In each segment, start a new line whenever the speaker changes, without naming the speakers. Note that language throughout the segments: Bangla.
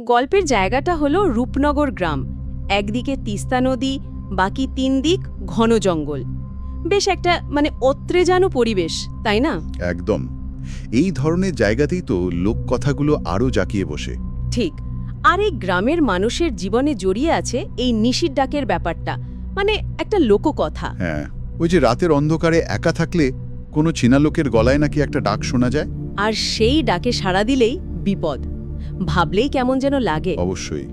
গল্পের জায়গাটা হলো রূপনগর গ্রাম। একদিকে তিস্তা নদী, বাকি 3 দিক ঘন জঙ্গল। বেশ একটা অত্রেজানো পরিবেশ, তাই না?
একদম। এই ধরনের জায়গাতেই তো লোককথাগুলো আরও জাঁকিয়ে বসে।
ঠিক। আর এই গ্রামের মানুষের জীবনে জড়িয়ে আছে এই নিশির ডাকের ব্যাপারটা, একটা লোককথা।
হ্যাঁ, ওই যে রাতের অন্ধকারে একা থাকলে কোনো চেনা লোকের গলায় নাকি একটা ডাক শোনা যায়।
আর সেই ডাকে সাড়া দিলেই বিপদ। ভাবলেই কেমন যেন লাগে।
অবশ্যই,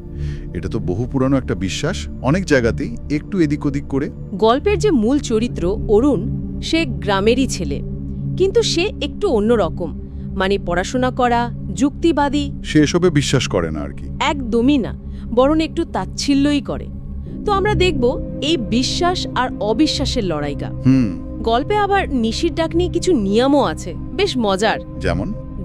এটা তো বহু পুরানো একটা বিশ্বাস, অনেক জায়গাতেই একটু এদিক ওদিক করে।
গল্পের যে মূল চরিত্র অরুণ, সে গ্রামেরই ছেলে, কিন্তু সে একটু অন্যরকম। পড়াশোনা করা, যুক্তিবাদী।
সে এসবে বিশ্বাস করে না আর কি।
একদমই না, বরং একটু তাচ্ছিল্যই করে। তো আমরা দেখব এই বিশ্বাস আর অবিশ্বাসের লড়াইটা। গল্পে আবার নিশির ডাক নিয়ে কিছু নিয়মও আছে, বেশ মজার।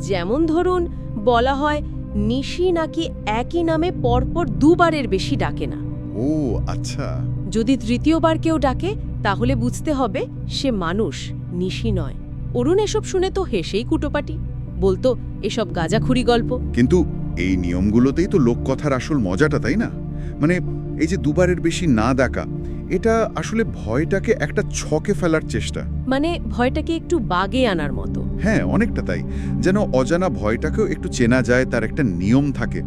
যেমন ধরুন, বলা হয় নিশি নাকি একই নামে পরপর 2 বারের বেশি ডাকে না।
ও আচ্ছা।
যদি তৃতীয়বার কেউ ডাকে, তাহলে বুঝতে হবে সে মানুষ, নিশি নয়। অরুণ এসব শুনে তো হেসেই কুটোপাটি, বলতো এসব গাঁজাখুরি গল্প।
কিন্তু এই নিয়মগুলোতেই তো লোককথার আসল মজাটা, তাই না? এই যে 2 বারের বেশি না ডাকা, এটা আসলে ভয়টাকে একটা ছকে ফেলার চেষ্টা।
ভয়টাকে একটু বাগে আনার মতো।
হ্যাঁ, অনেকটা তাই। যেন অজানা ভয়টাকেও একটু চেনা যায়, তার একটা নিয়ম থাকে।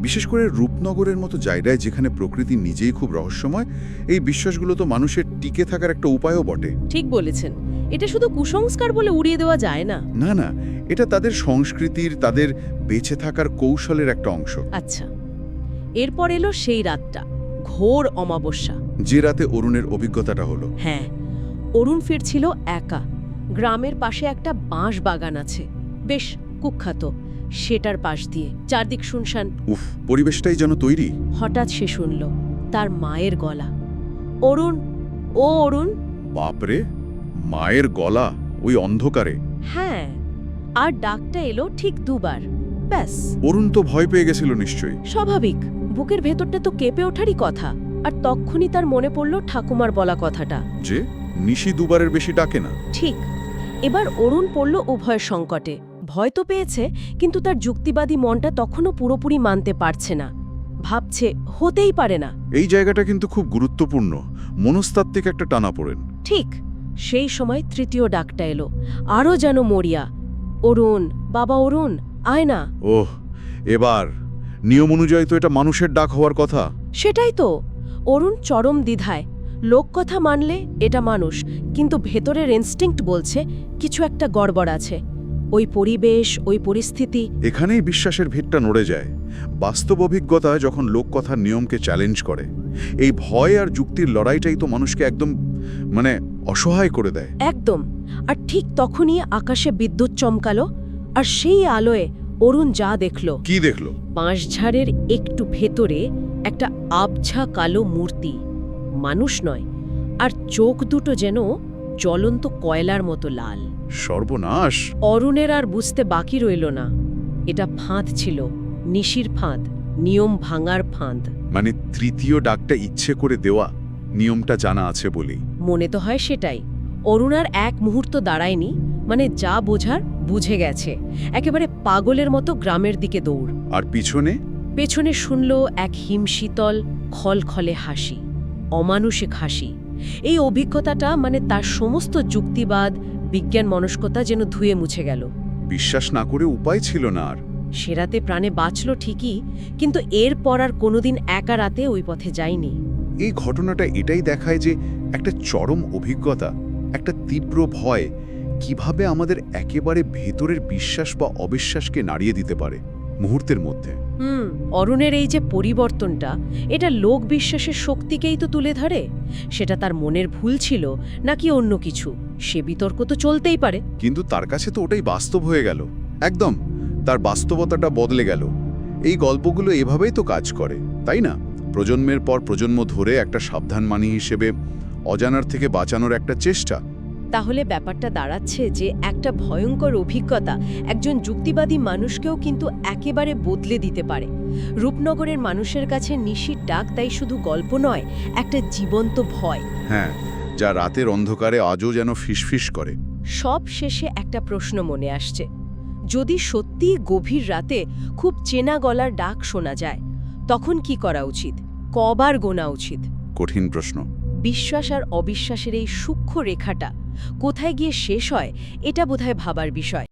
বিশেষ করে রূপনগরের মতো জায়গায়, যেখানে প্রকৃতি নিজেই খুব রহস্যময়, এই বিশ্বাসগুলো তো মানুষের টিকে থাকার একটা উপায়ও বটে।
ঠিক বলেছেন। এটা শুধু কুসংস্কার বলে উড়িয়ে দেওয়া যায় না।
না না, এটা তাদের সংস্কৃতির, তাদের বেঁচে থাকার কৌশলের একটা অংশ।
আচ্ছা, এরপর এলো সেই রাতটা, ঘোর অমাবস্যা।
যে রাতে অরুণের অভিজ্ঞতাটা হলো।
হ্যাঁ, অরুণ ফিরছিল একা। গ্রামের পাশে একটা বাঁশ বাগান আছে, বেশ কুখ্যাত। সেটার পাশ দিয়ে চারদিক শুনশান।
উফ, পরিবেশটাই যেন তৈরি।
হঠাৎ সে শুনল তার মায়ের গলা। অরুণ, ও অরুণ।
বাপরে, মায়ের গলা ওই অন্ধকারে?
হ্যাঁ, আর ডাকটা এলো ঠিক 2 বার, ব্যাস।
অরুণ তো ভয় পেয়ে গেছিল নিশ্চয়ই।
স্বাভাবিক, বুকের ভেতরটা তো কেঁপে ওঠারই কথা। আর তখনই তার মনে পড়ল ঠাকুমার বলা কথাটা,
যে নিশি 2 বারের বেশি ডাকে না।
ঠিক। এবার অরুণ পড়ল উভয়ের সংকটে। ভয় তো পেয়েছে, কিন্তু তার যুক্তিবাদী মনটা তখনও পুরোপুরি মানতে পারছে না। ভাবছে হতেই পারে না।
এই জায়গাটা কিন্তু খুব গুরুত্বপূর্ণ, মনস্তাত্ত্বিক একটা টানাপোড়েন।
ঠিক সেই সময় তৃতীয় ডাকটা এলো, আরও যেন মরিয়া। অরুণ, বাবা অরুণ, আয় না।
ওহ, এবার নিয়ম অনুযায়ী তো এটা মানুষের ডাক হওয়ার কথা।
সেটাই তো। অরুণ চরম দ্বিধায়। লোককথা মানলে এটা মানুষ, কিন্তু ভেতরের ইনস্টিংক্ট বলছে কিছু একটা গড়বড় আছে। ওই পরিবেশ, ওই পরিস্থিতি।
এখানেই বিশ্বাসের ভিতটা নড়ে যায়। বাস্তব অভিজ্ঞতা যখন লোককথার নিয়মকে চ্যালেঞ্জ করে, এই ভয় আর যুক্তির লড়াইটাই তো মানুষকে একদম অসহায় করে দেয়।
একদম। আর ঠিক তখনই আকাশে বিদ্যুৎ চমকালো, আর সেই আলোয় অরুণ যা দেখল।
কি দেখল?
বাঁশঝাড়ের একটু ভেতরে একটা আবছা কালো মূর্তি, মানুষ নয়, আর চোখ দুটো যেন জ্বলন্ত কয়লার মতো লাল।
সর্বনাশ!
অরুণের আর বুঝতে বাকি রইল না, এটা ফাঁদ ছিল, নিশির ফাঁদ, নিয়ম ভাঙার ফাঁদ।
তৃতীয় ডাকটা ইচ্ছে করে দেওয়া, নিয়মটা জানা আছে বলেই।
মনে তো হয় সেটাই। অরুণ আর এক মুহূর্ত দাঁড়ায়নি, যা বোঝার বুঝে গেছে। একেবারে পাগলের মতো গ্রামের দিকে দৌড়।
আর পেছনে
শুনল এক হিমশীতল খলখলে হাসি, অমানুষিক হাসি। এই অভিজ্ঞতাটা তার সমস্ত যুক্তিবাদ, বিজ্ঞান মনস্কতা যেন ধুয়ে মুছে গেল।
বিশ্বাস না করে উপায় ছিল না আর।
সে রাতে প্রাণে বাঁচল ঠিকই, কিন্তু এরপর আর কোনোদিন একা রাতে ওই পথে যায়নি।
এই ঘটনাটা এটাই দেখায় যে একটা চরম অভিজ্ঞতা, একটা তীব্র ভয় কিভাবে আমাদের একেবারে ভেতরের বিশ্বাস বা অবিশ্বাসকে নাড়িয়ে দিতে পারে মুহূর্তের মধ্যে।
অরুণের এই যে পরিবর্তনটা, এটা লোক বিশ্বাসের শক্তিকেই তো তুলে ধরে। সেটা তার মনের ভুল ছিল নাকি অন্য কিছু, সে বিতর্ক তো চলতেই পারে।
কিন্তু তার কাছে তো ওটাই বাস্তব হয়ে গেল। একদম, তার বাস্তবতাটা বদলে গেল। এই গল্পগুলো এভাবেই তো কাজ করে, তাই না? প্রজন্মের পর প্রজন্ম ধরে একটা সাবধানবাণী হিসেবে অজানার থেকে বাঁচানোর একটা চেষ্টা।
তাহলে ব্যাপারটা দাঁড়াচ্ছে যে একটা ভয়ঙ্কর অভিজ্ঞতা একজন যুক্তিবাদী মানুষকেও কিন্তু একেবারে বদলে দিতে পারে। রূপনগরের মানুষের কাছে নিশির ডাক তাই শুধু গল্প নয়, একটা জীবন্ত ভয়।
হ্যাঁ, যা রাতের অন্ধকারে আজও যেন ফিসফিস করে।
সব শেষে একটা প্রশ্ন মনে আসছে, যদি সত্যি গভীর রাতে খুব চেনা গলার ডাক শোনা যায় তখন কি করা উচিত? কবার গোনা উচিত?
কঠিন প্রশ্ন।
বিশ্বাস আর অবিশ্বাসের এই সূক্ষ্ম রেখাটা কোথায় গিয়ে শেষ হয় এটা বোধহয় ভাবার বিষয়।